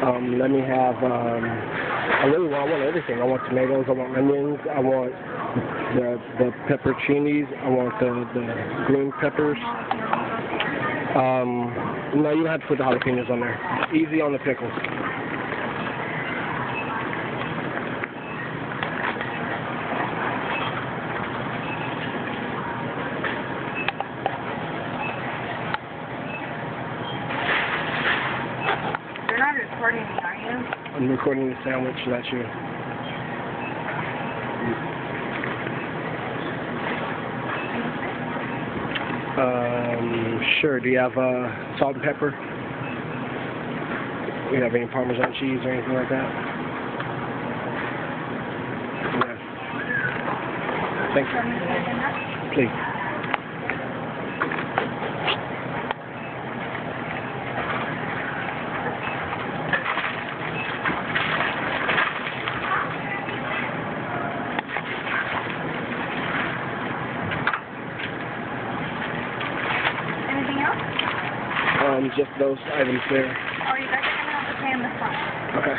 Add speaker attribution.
Speaker 1: Let me have, I want everything. I want tomatoes, I want onions, I want the pepperoncinis, I want the green peppers. No, you don't have to put the jalapenos on there. Easy on the pickles.
Speaker 2: You're not recording me, are you?
Speaker 1: I'm recording the sandwich, not you. Sure. Do you have salt and pepper? Do you have any Parmesan cheese or anything like that? Yeah. Thank you. Please.
Speaker 2: Anything else?
Speaker 1: Just those items there.
Speaker 2: Oh, you guys are going to have to pay in the front.
Speaker 1: Okay.